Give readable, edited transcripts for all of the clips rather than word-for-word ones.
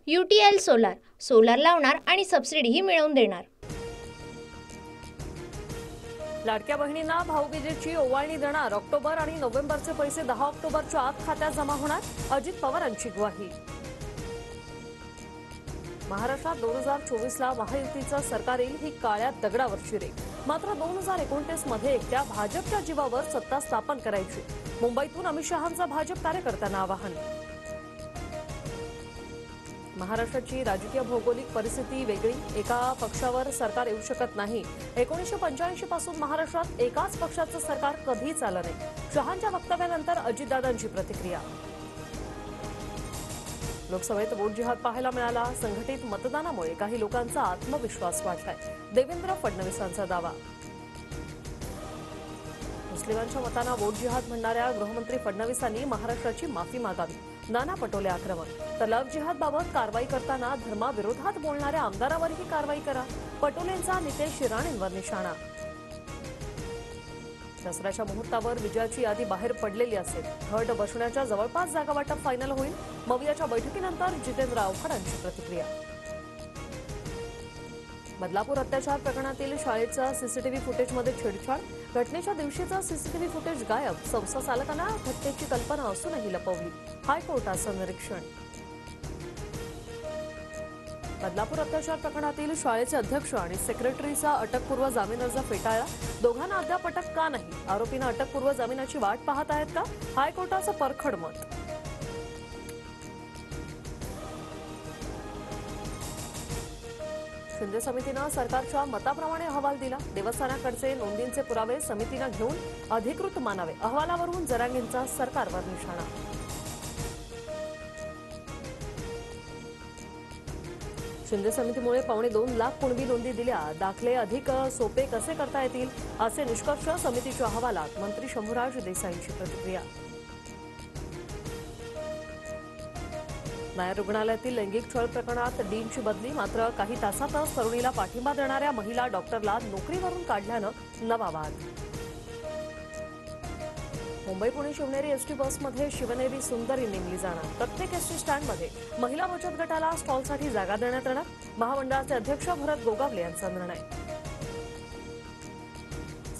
UTL solar solar लावणार आणि सबसिडीही मिळवून देणार। लाडक्या बहिणींना भाऊबीजेची ओवाळणी देणार। ऑक्टोबर आणि नोव्हेंबरचे पैसे 10 ऑक्टोबरच्या आत खात्यात जमा होणार। अजित पवारांची ग्वाही। महाराष्ट्रात 2024ला महायुतीचं सरकार येईल ही काळ्या दगडावरची रेघ। मात्र 2029 मध्ये एकट्या भाजपच्या जीवावर सत्ता स्थापन करायची। मुंबईतून अमित शहांचं भाजप कार्यकर्त्यांना आवाहन। महाराष्ट्राची राजकीय भौगोलिक परिस्थिती वेगळी, एका पक्षावर सरकार येऊ शकत नाही। 1985 पासून महाराष्ट्रात एकाच पक्षाचं सरकार कधीच आलं नाही। शहांच्या वक्तव्यानंतर अजितदादांची प्रतिक्रिया। लोकसभेत वोट जिहाद पाहायला मिळाला। संघटित मतदानामुळे काही लोकांचा आत्मविश्वास वाढलाय, देवेंद्र फडणवीसांचा दावा। मुस्लिमांच्या मतांना वोट जिहाद म्हणणाऱ्या गृहमंत्री फडणवीसांनी महाराष्ट्राची माफी मागावी। नाना पटोले आक्रमक। तर लव्ह जिहादबाबत कारवाई करताना धर्माविरोधात बोलणाऱ्या आमदारावरही कारवाई करा। पटोलेंचा नितेश राणेंवर निशाणा। दसऱ्याच्या मुहूर्तावर विजयाची यादी बाहेर पडलेली असेल। घट बसण्याच्या जवळपास जागा वाटप फायनल होईल। मवियाच्या बैठकीनंतर जितेंद्र आव्हाडांची प्रतिक्रिया। बदलापूर अत्याचार प्रकरणातील शाळेच्या सीसीटीव्ही फुटेजमध्ये छेडछाड। घटनेच्या दिवशीचं सीसीटीव्ही फुटेज गायब। संस्था चालकांना घटनेची कल्पना असूनही लपवली। हायकोर्टाचं निरीक्षण। बदलापूर अत्याचार प्रकरणातील शाळेचे अध्यक्ष आणि सेक्रेटरीचा अटकपूर्व जामीन अर्ज फेटाळला। दोघांना अद्याप अटक का नाही? आरोपींना अटकपूर्व जामिनाची वाट पाहत आहेत का? हायकोर्टाचं परखड मत। शिंदे समितीनं सरकारच्या मताप्रमाणे अहवाल दिला। देवस्थानाकडचे नोंदींचे पुरावे समितीनं घेऊन अधिकृत मानावे। अहवालावरून जरांगेंचा सरकारवर निशाणा। शिंदे समितीमुळे 2.25 लाख कुणबी नोंदी दिल्या। दाखले अधिक सोपे कसे करता येतील असे निष्कर्ष समितीच्या अहवालात। मंत्री शंभूराज देसाईंची प्रतिक्रिया। नायर रुग्णालयातील लैंगिक छळ प्रकरणात डीनची बदली। मात्र काही तासातच तरुणीला पाठिंबा देणाऱ्या महिला डॉक्टरला नोकरीवरून काढल्यानं नवा वाद। मुंबई पुणे शिवनेरी एसटी बसमध्ये शिवनेरी सुंदरी नेमली जाणार। प्रत्येक एसटी स्टँडमध्ये महिला बचत गटाला स्टॉलसाठी जागा देण्यात येणार। महामंडळाचे अध्यक्ष भरत गोगावले यांचा निर्णय।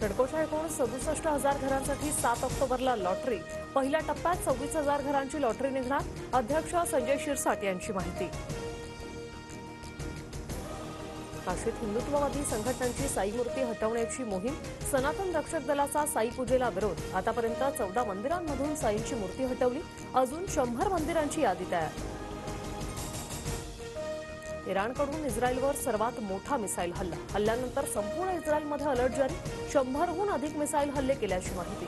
सडकोच्या एकूण 67,000 घरांसाठी 7 ऑक्टोबरला लॉटरी। पहिल्या टप्प्यात 26,000 घरांची लॉटरी निघणार। अध्यक्ष संजय शिरसाट यांची माहिती। काशीत हिंदुत्ववादी संघटनांची साई मूर्ती हटवण्याची मोहीम। सनातन रक्षक दलाचा साई पूजेला विरोध। आतापर्यंत 14 मंदिरांमधून साईंची मूर्ती हटवली। अजून 100 मंदिरांची यादी तयार। इराणकडून इस्रायलवर सर्वात मोठा मिसाईल हल्ला। हल्ल्यानंतर संपूर्ण इस्रायलमध्ये अलर्ट जारी। 100हून अधिक मिसाईल हल्ले केल्याची माहिती।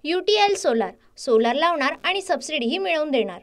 UTL सोलार सोलार लावणार आणि सबसिडीही मिळवून देणार।